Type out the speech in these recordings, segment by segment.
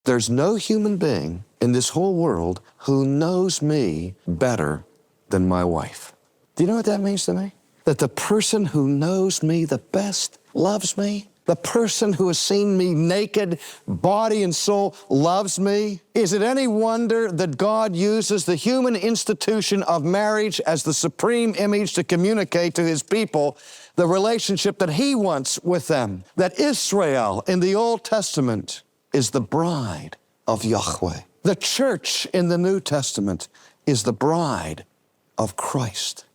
There's no human being in this whole world who knows me better than my wife. Do you know what that means to me? That the person who knows me the best loves me. The person who has seen me naked, body and soul, loves me. Is it any wonder that God uses the human institution of marriage as the supreme image to communicate to his people the relationship that he wants with them? That Israel in the Old Testament is the bride of Yahweh. The church in the New Testament is the bride of Christ.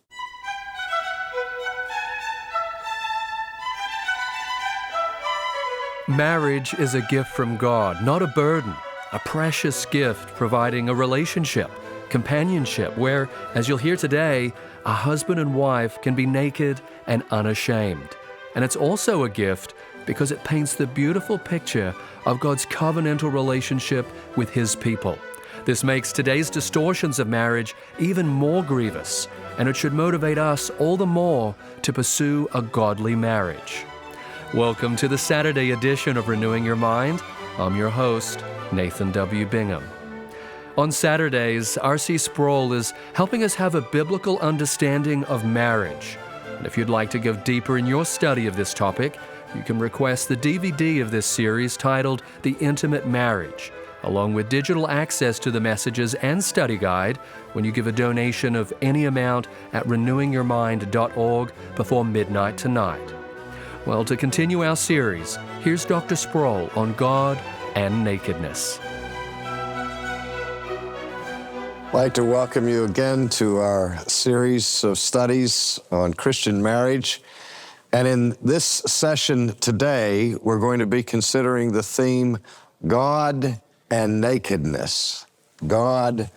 Marriage is a gift from God, not a burden, a precious gift providing a relationship, companionship, where, as you'll hear today, a husband and wife can be naked and unashamed. And it's also a gift because it paints the beautiful picture of God's covenantal relationship with his people. This makes today's distortions of marriage even more grievous, and it should motivate us all the more to pursue a godly marriage. Welcome to the Saturday edition of Renewing Your Mind. I'm your host, Nathan W. Bingham. On Saturdays, R.C. Sproul is helping us have a biblical understanding of marriage. And if you'd like to go deeper in your study of this topic, you can request the DVD of this series titled The Intimate Marriage, along with digital access to the messages and study guide when you give a donation of any amount at renewingyourmind.org before midnight tonight. Well, to continue our series, here's Dr. Sproul on God and nakedness. I'd like to welcome you again to our series of studies on Christian marriage. And in this session today, we're going to be considering the theme, God and nakedness. God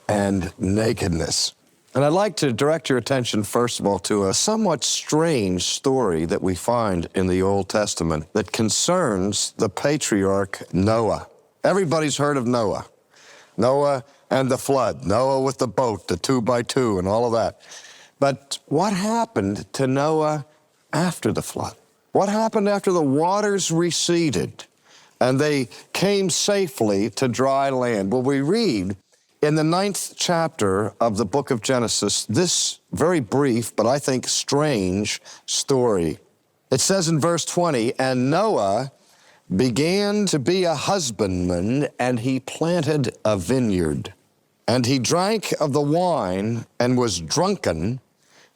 and nakedness. And I'd like to direct your attention, first of all, to a somewhat strange story that we find in the Old Testament that concerns the patriarch Noah. Everybody's heard of Noah. Noah and the flood, Noah with the boat, the 2x2 and all of that. But what happened to Noah after the flood? What happened after the waters receded and they came safely to dry land? Well, we read in the 9th chapter of the book of Genesis, this very brief, but I think strange story. It says in verse 20, "And Noah began to be a husbandman, and he planted a vineyard. And he drank of the wine and was drunken,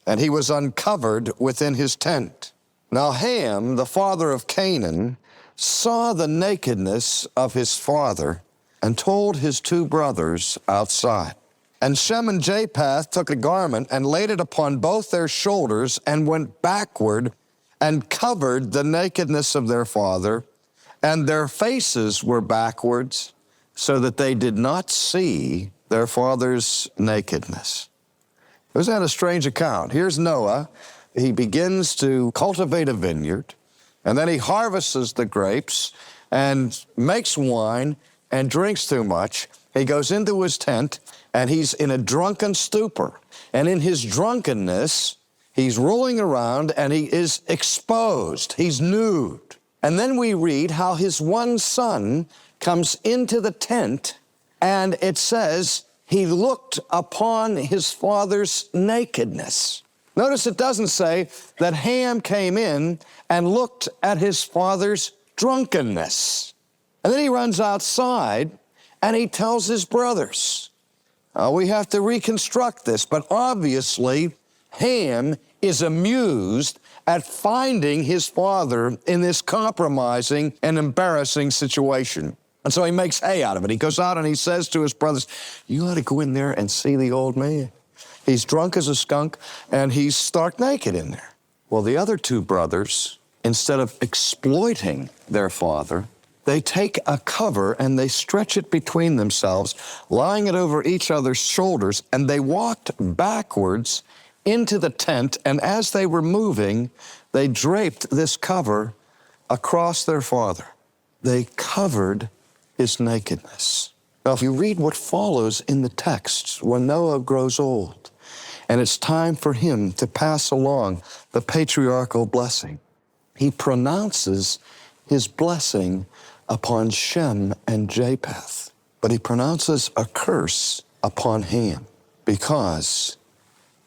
and he was uncovered within his tent. Now Ham, the father of Canaan, saw the nakedness of his father, and told his 2 brothers outside. And Shem and Japheth took a garment and laid it upon both their shoulders and went backward and covered the nakedness of their father, and their faces were backwards, so that they did not see their father's nakedness." Isn't that a strange account? Here's Noah. He begins to cultivate a vineyard, and then he harvests the grapes and makes wine and drinks too much. He goes into his tent, and he's in a drunken stupor. And in his drunkenness, he's rolling around, and he is exposed. He's nude. And then we read how his one son comes into the tent, and it says he looked upon his father's nakedness. Notice it doesn't say that Ham came in and looked at his father's drunkenness. And then he runs outside and he tells his brothers. We have to reconstruct this, but obviously Ham is amused at finding his father in this compromising and embarrassing situation. And so he makes hay out of it. He goes out and he says to his brothers, "You ought to go in there and see the old man. He's drunk as a skunk and he's stark naked in there." Well, the other 2 brothers, instead of exploiting their father, they take a cover and they stretch it between themselves, lying it over each other's shoulders, and they walked backwards into the tent, and as they were moving, they draped this cover across their father. They covered his nakedness. Now, if you read what follows in the text, when Noah grows old, and it's time for him to pass along the patriarchal blessing, he pronounces his blessing upon Shem and Japheth, but he pronounces a curse upon Ham because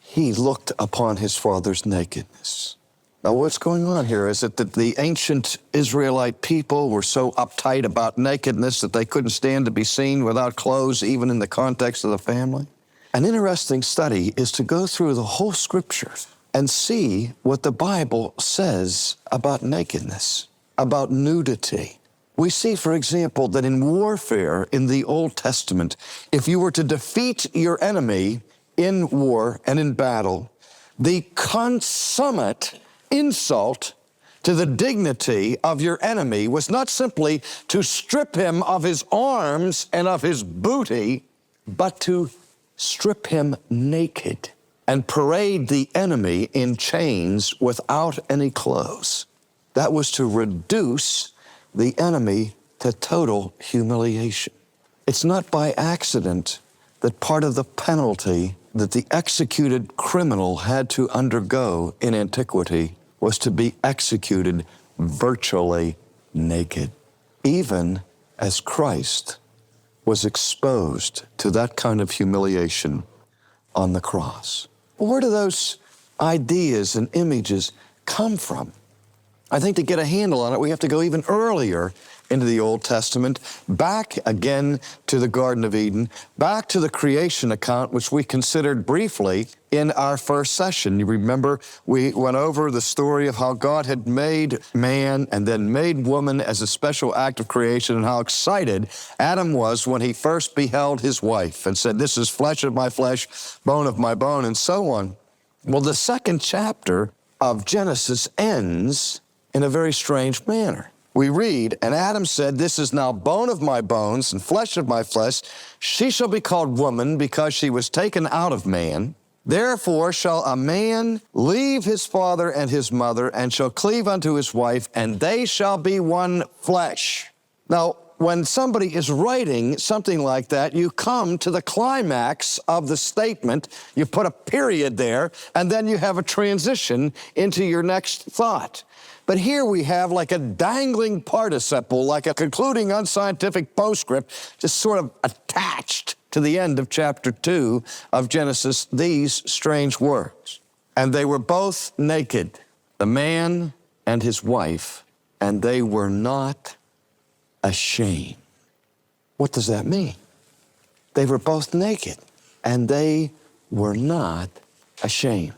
he looked upon his father's nakedness. Now, what's going on here? Is it that the ancient Israelite people were so uptight about nakedness that they couldn't stand to be seen without clothes, even in the context of the family? An interesting study is to go through the whole Scripture and see what the Bible says about nakedness, about nudity. We see, for example, that in warfare in the Old Testament, if you were to defeat your enemy in war and in battle, the consummate insult to the dignity of your enemy was not simply to strip him of his arms and of his booty, but to strip him naked and parade the enemy in chains without any clothes. That was to reduce the enemy to total humiliation. It's not by accident that part of the penalty that the executed criminal had to undergo in antiquity was to be executed virtually naked, even as Christ was exposed to that kind of humiliation on the cross. Where do those ideas and images come from? I think to get a handle on it, we have to go even earlier into the Old Testament, back again to the Garden of Eden, back to the creation account, which we considered briefly in our first session. You remember we went over the story of how God had made man and then made woman as a special act of creation, and how excited Adam was when he first beheld his wife and said, "This is flesh of my flesh, bone of my bone," and so on. Well, the second chapter of Genesis ends in a very strange manner. We read, "And Adam said, 'This is now bone of my bones and flesh of my flesh. She shall be called woman because she was taken out of man. Therefore shall a man leave his father and his mother and shall cleave unto his wife, and they shall be one flesh.'" Now, when somebody is writing something like that, you come to the climax of the statement, you put a period there, and then you have a transition into your next thought. But here we have like a dangling participle, like a concluding unscientific postscript, just sort of attached to the end of chapter 2 of Genesis, these strange words. "And they were both naked, the man and his wife, and they were not ashamed." What does that mean? They were both naked, and they were not ashamed.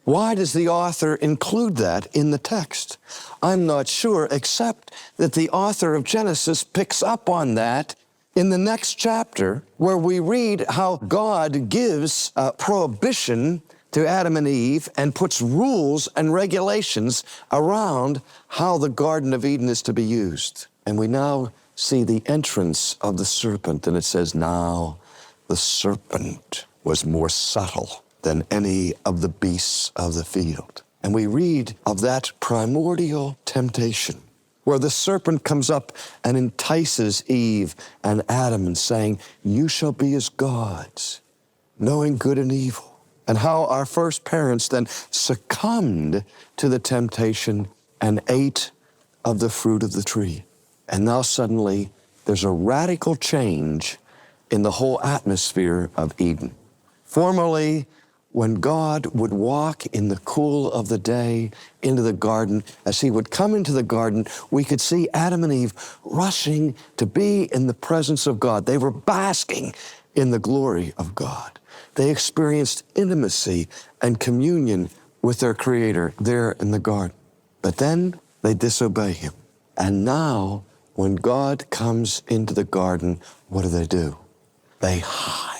Why does the author include that in the text? I'm not sure, except that the author of Genesis picks up on that in the next chapter, where we read how God gives a prohibition to Adam and Eve and puts rules and regulations around how the Garden of Eden is to be used. And we now see the entrance of the serpent, and it says, "Now the serpent was more subtle than any of the beasts of the field." And we read of that primordial temptation where the serpent comes up and entices Eve and Adam and saying, "You shall be as gods, knowing good and evil." And how our first parents then succumbed to the temptation and ate of the fruit of the tree. And now suddenly there's a radical change in the whole atmosphere of Eden. Formerly, when God would walk in the cool of the day into the garden, as he would come into the garden, we could see Adam and Eve rushing to be in the presence of God. They were basking in the glory of God. They experienced intimacy and communion with their Creator there in the garden. But then they disobey him. And now, when God comes into the garden, what do? They hide.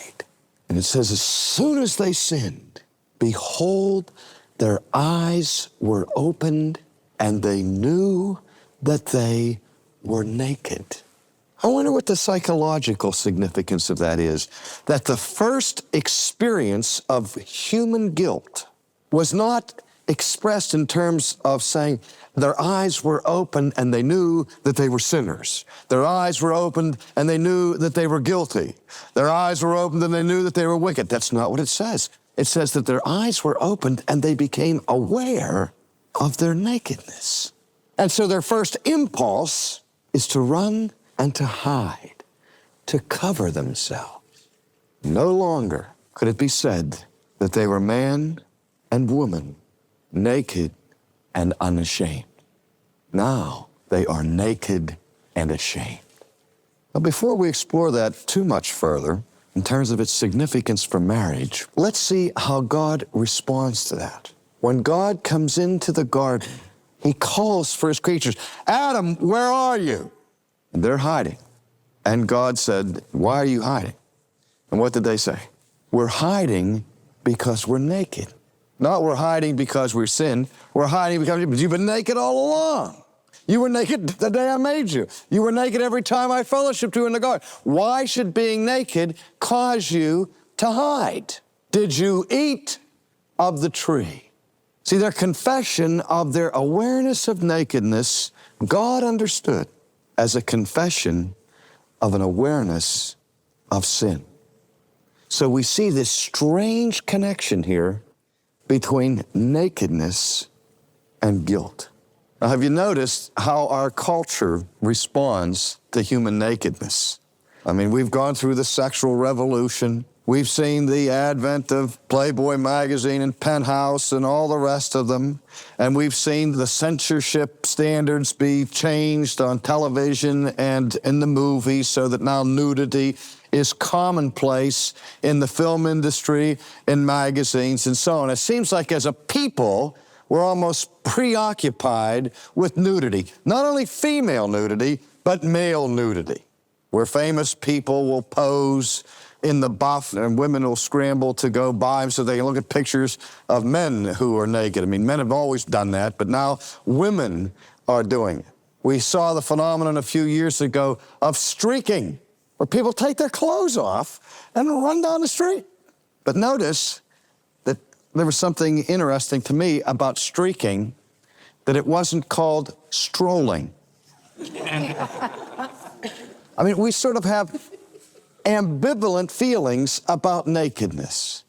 And it says, as soon as they sinned, behold, their eyes were opened, and they knew that they were naked. I wonder what the psychological significance of that is, that the first experience of human guilt was not expressed in terms of saying their eyes were open and they knew that they were sinners. Their eyes were opened and they knew that they were guilty. Their eyes were opened and they knew that they were wicked. That's not what it says. It says that their eyes were opened and they became aware of their nakedness. And so their first impulse is to run and to hide, to cover themselves. No longer could it be said that they were man and woman, naked and unashamed. Now they are naked and ashamed. Now, before we explore that too much further, in terms of its significance for marriage, let's see how God responds to that. When God comes into the garden, he calls for his creatures, Adam, where are you? And they're hiding. And God said, why are you hiding? And what did they say? We're hiding because we're naked. Not we're hiding because we're sinned. We're hiding because you've been naked all along. You were naked the day I made you. You were naked every time I fellowshiped you in the garden. Why should being naked cause you to hide? Did you eat of the tree? See, their confession of their awareness of nakedness, God understood as a confession of an awareness of sin. So we see this strange connection here between nakedness and guilt. Now, have you noticed how our culture responds to human nakedness? I mean, we've gone through the sexual revolution. We've seen the advent of Playboy magazine and Penthouse and all the rest of them. And we've seen the censorship standards be changed on television and in the movies so that now nudity is commonplace in the film industry, in magazines, and so on. It seems like as a people, we're almost preoccupied with nudity. Not only female nudity, but male nudity, where famous people will pose in the buff and women will scramble to go by them so they can look at pictures of men who are naked. I mean, men have always done that, but now women are doing it. We saw the phenomenon a few years ago of streaking, where people take their clothes off and run down the street. But notice that there was something interesting to me about streaking, that it wasn't called strolling. I mean, we sort of have ambivalent feelings about nakedness.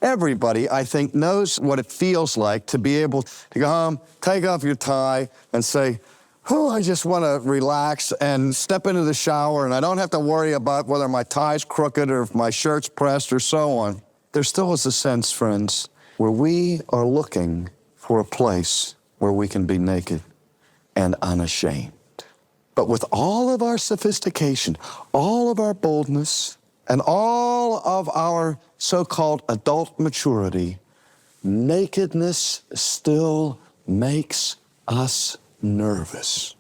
Everybody, I think, knows what it feels like to be able to go home, take off your tie, and say, oh, I just want to relax and step into the shower, and I don't have to worry about whether my tie's crooked or if my shirt's pressed or so on. There still is a sense, friends, where we are looking for a place where we can be naked and unashamed. But with all of our sophistication, all of our boldness, and all of our so-called adult maturity, nakedness still makes us nervous.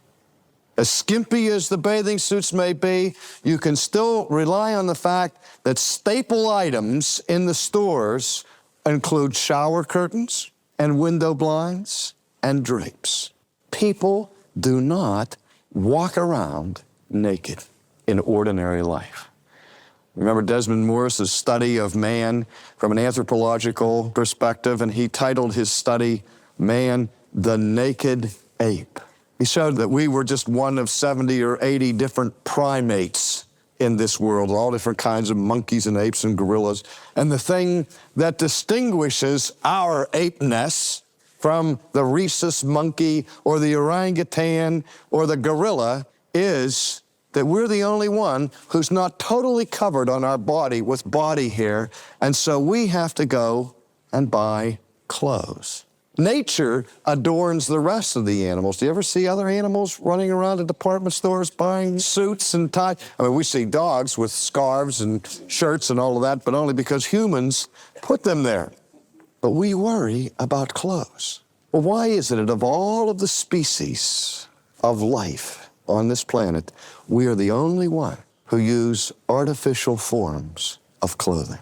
As skimpy as the bathing suits may be, you can still rely on the fact that staple items in the stores include shower curtains and window blinds and drapes. People do not walk around naked in ordinary life. Remember Desmond Morris's study of man from an anthropological perspective, and he titled his study, Man, the Naked Ape. He showed that we were just one of 70 or 80 different primates in this world, all different kinds of monkeys and apes and gorillas. And the thing that distinguishes our apeness from the rhesus monkey or the orangutan or the gorilla is that we're the only one who's not totally covered on our body with body hair, and so we have to go and buy clothes. Nature adorns the rest of the animals. Do you ever see other animals running around at department stores buying suits and ties? I mean, we see dogs with scarves and shirts and all of that, but only because humans put them there. But we worry about clothes. Well, why is it that of all of the species of life on this planet, we are the only one who use artificial forms of clothing?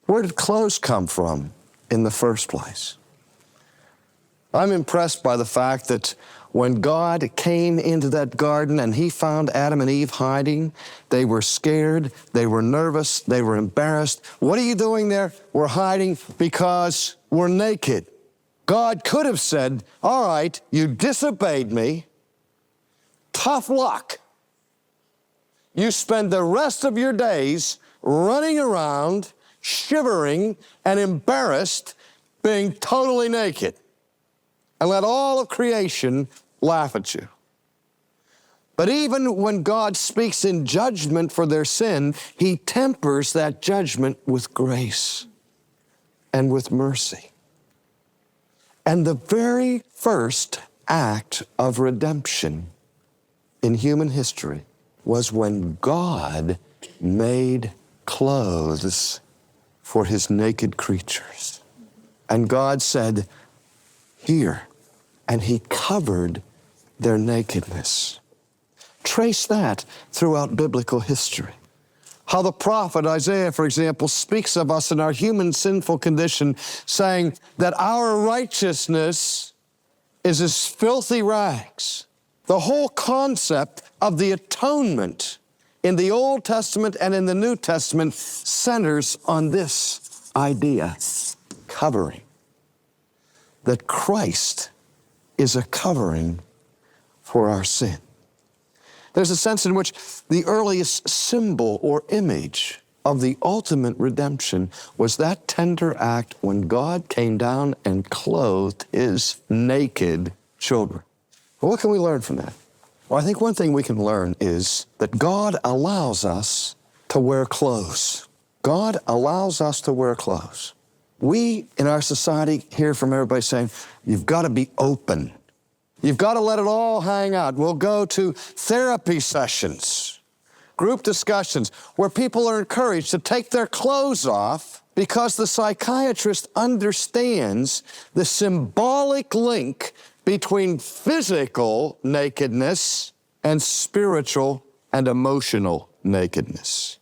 Where did clothes come from in the first place? I'm impressed by the fact that when God came into that garden and he found Adam and Eve hiding, they were scared, they were nervous, they were embarrassed. What are you doing there? We're hiding because we're naked. God could have said, all right, you disobeyed me. Tough luck. You spend the rest of your days running around, shivering and embarrassed, being totally naked. And let all of creation laugh at you. But even when God speaks in judgment for their sin, he tempers that judgment with grace and with mercy. And the very first act of redemption in human history was when God made clothes for his naked creatures. And God said, "Here," and he covered their nakedness. Trace that throughout biblical history. How the prophet Isaiah, for example, speaks of us in our human sinful condition, saying that our righteousness is as filthy rags. The whole concept of the atonement in the Old Testament and in the New Testament centers on this idea, covering. That Christ is a covering for our sin. There's a sense in which the earliest symbol or image of the ultimate redemption was that tender act when God came down and clothed his naked children. Well, what can we learn from that? Well, I think one thing we can learn is that God allows us to wear clothes. God allows us to wear clothes. We, in our society, hear from everybody saying, you've got to be open. You've got to let it all hang out. We'll go to therapy sessions, group discussions, where people are encouraged to take their clothes off because the psychiatrist understands the symbolic link between physical nakedness and spiritual and emotional nakedness.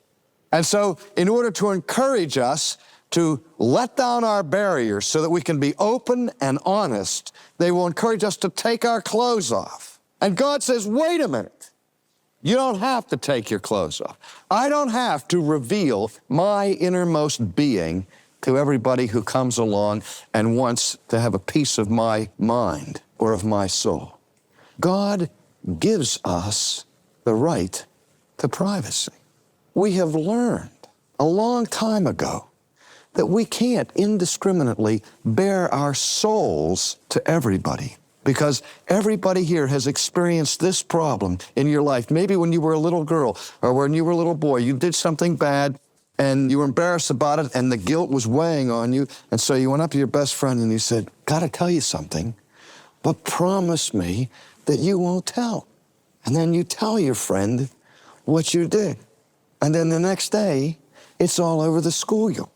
And so, in order to encourage us to let down our barriers so that we can be open and honest, they will encourage us to take our clothes off. And God says, wait a minute. You don't have to take your clothes off. I don't have to reveal my innermost being to everybody who comes along and wants to have a piece of my mind or of my soul. God gives us the right to privacy. We have learned a long time ago that we can't indiscriminately bare our souls to everybody, because everybody here has experienced this problem in your life. Maybe when you were a little girl or when you were a little boy, you did something bad and you were embarrassed about it and the guilt was weighing on you. And so you went up to your best friend and you said, gotta tell you something, but promise me that you won't tell. And then you tell your friend what you did. And then the next day, it's all over the schoolyard.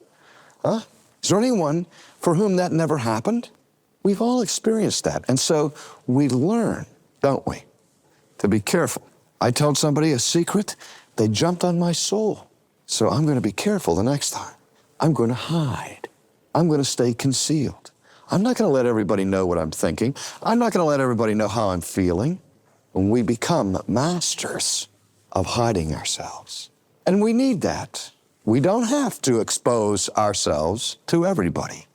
Huh? Is there anyone for whom that never happened? We've all experienced that. And so we learn, don't we, to be careful. I told somebody a secret, they jumped on my soul. So I'm going to be careful the next time. I'm going to hide. I'm going to stay concealed. I'm not going to let everybody know what I'm thinking. I'm not going to let everybody know how I'm feeling. When we become masters of hiding ourselves. And we need that. We don't have to expose ourselves to everybody.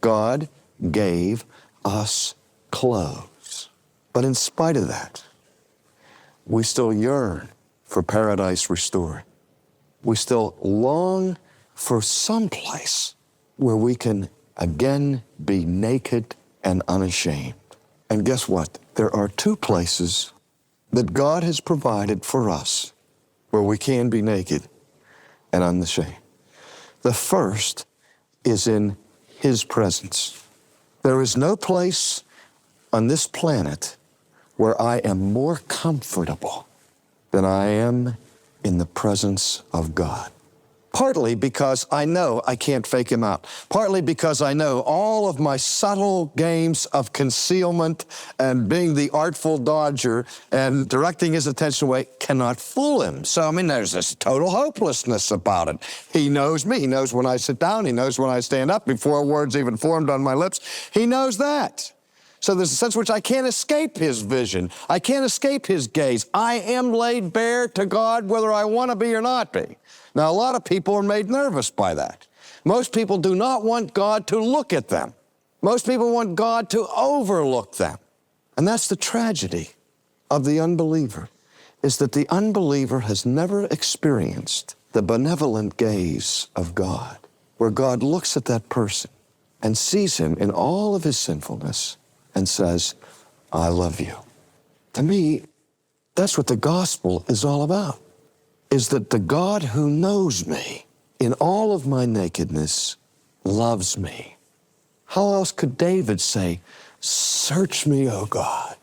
God gave us clothes. But in spite of that, we still yearn for paradise restored. We still long for some place where we can again be naked and unashamed. And guess what? There are two places that God has provided for us where we can be naked and unashamed. The first is in his presence. There is no place on this planet where I am more comfortable than I am in the presence of God. Partly because I know I can't fake him out. Partly because I know all of my subtle games of concealment and being the artful dodger and directing his attention away cannot fool him. So, there's this total hopelessness about it. He knows me. He knows when I sit down. He knows when I stand up before a word's even formed on my lips. He knows that. So there's a sense in which I can't escape his vision. I can't escape his gaze. I am laid bare to God whether I want to be or not be. Now, a lot of people are made nervous by that. Most people do not want God to look at them. Most people want God to overlook them. And that's the tragedy of the unbeliever, is that the unbeliever has never experienced the benevolent gaze of God, where God looks at that person and sees him in all of his sinfulness and says, I love you. To me, That's what the gospel is all about, is that the God who knows me in all of my nakedness loves me. How else could David say, search me, O God,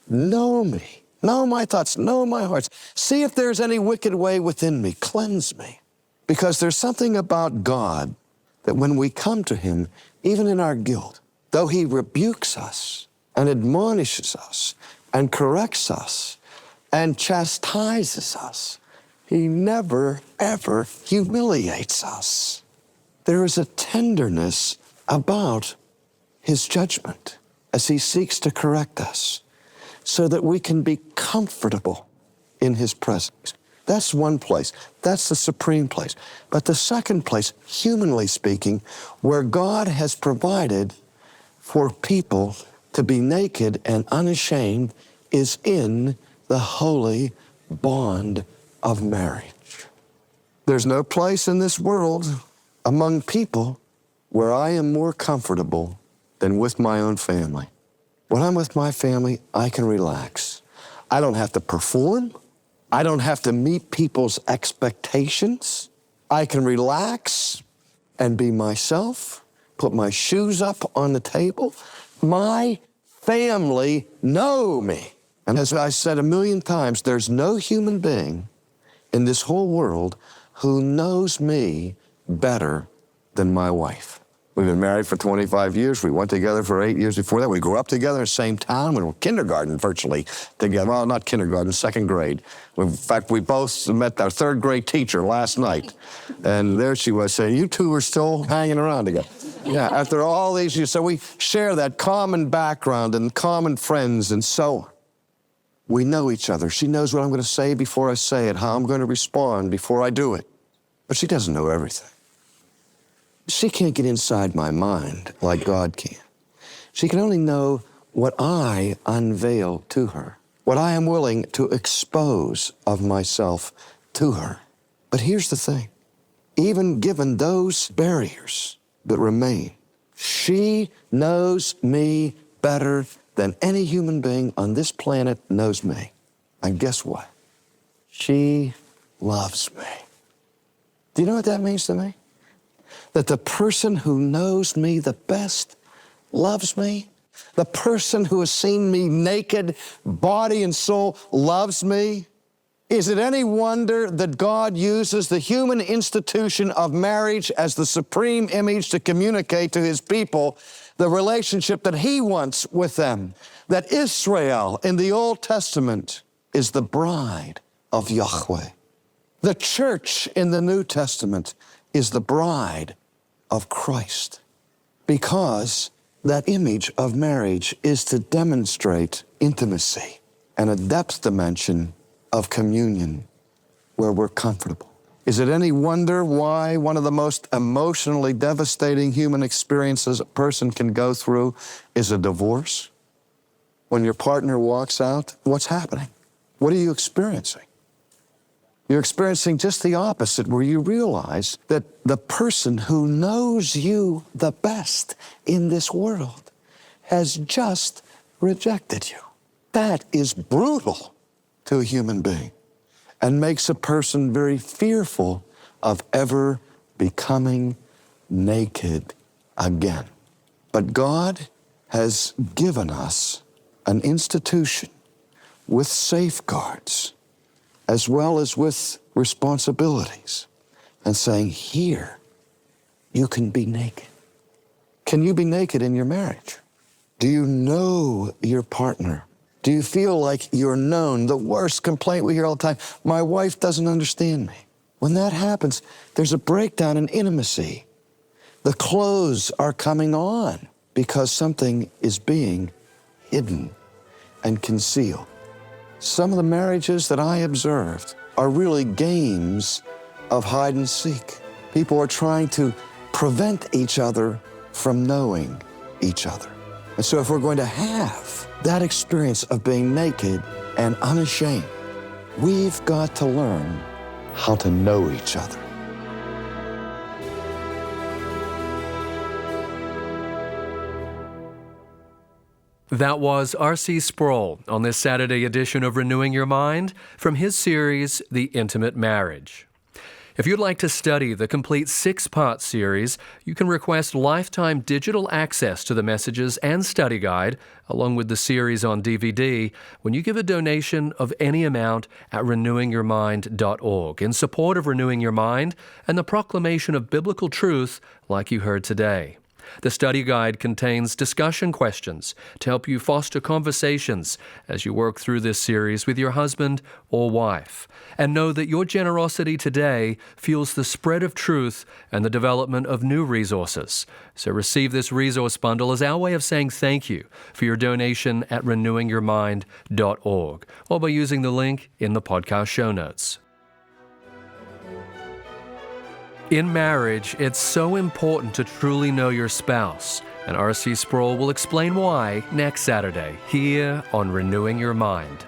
know me, know my thoughts, know my hearts. See if there's any wicked way within me, cleanse me. Because there's something about God that when we come to him, even in our guilt, though he rebukes us and admonishes us and corrects us and chastises us, he never, ever humiliates us. There is a tenderness about his judgment as he seeks to correct us so that we can be comfortable in his presence. That's one place. That's the supreme place. But the second place, humanly speaking, where God has provided for people to be naked and unashamed is in the holy bond of marriage. There's no place in this world among people where I am more comfortable than with my own family. When I'm with my family, I can relax. I don't have to perform. I don't have to meet people's expectations. I can relax and be myself, put my shoes up on the table. My family know me. And as I said a million times, there's no human being in this whole world who knows me better than my wife. We've been married for 25 years. We went together for 8 years before that. We grew up together in the same town. We were kindergarten virtually together. Well, not kindergarten, second grade. In fact, we both met our third grade teacher last night. And there she was saying, you two are still hanging around together. Yeah, after all these years. So we share that common background and common friends and so on. We know each other. She knows what I'm going to say before I say it, how I'm going to respond before I do it. But she doesn't know everything. She can't get inside my mind like God can. She can only know what I unveil to her, what I am willing to expose of myself to her. But here's the thing. Even given those barriers that remain, she knows me better than any human being on this planet knows me. And guess what? She loves me. Do you know what that means to me? That the person who knows me the best loves me. The person who has seen me naked, body and soul, loves me. Is it any wonder that God uses the human institution of marriage as the supreme image to communicate to his people the relationship that he wants with them? That Israel in the Old Testament is the bride of Yahweh. The church in the New Testament is the bride of Christ, because that image of marriage is to demonstrate intimacy and a depth dimension of communion where we're comfortable. Is it any wonder why one of the most emotionally devastating human experiences a person can go through is a divorce? When your partner walks out, what's happening? What are you experiencing? You're experiencing just the opposite, where you realize that the person who knows you the best in this world has just rejected you. That is brutal to a human being and makes a person very fearful of ever becoming naked again. But God has given us an institution with safeguards as well as with responsibilities, and saying, here, you can be naked. Can you be naked in your marriage? Do you know your partner? Do you feel like you're known? The worst complaint we hear all the time, my wife doesn't understand me. When that happens, there's a breakdown in intimacy. The clothes are coming on because something is being hidden and concealed. Some of the marriages that I observed are really games of hide and seek. People are trying to prevent each other from knowing each other. And so if we're going to have that experience of being naked and unashamed, we've got to learn how to know each other. That was R.C. Sproul on this Saturday edition of Renewing Your Mind from his series, The Intimate Marriage. If you'd like to study the complete 6-part series, you can request lifetime digital access to the messages and study guide, along with the series on DVD, when you give a donation of any amount at renewingyourmind.org in support of Renewing Your Mind and the proclamation of biblical truth like you heard today. The study guide contains discussion questions to help you foster conversations as you work through this series with your husband or wife. And know that your generosity today fuels the spread of truth and the development of new resources. So receive this resource bundle as our way of saying thank you for your donation at renewingyourmind.org or by using the link in the podcast show notes. In marriage, it's so important to truly know your spouse, and R.C. Sproul will explain why next Saturday here on Renewing Your Mind.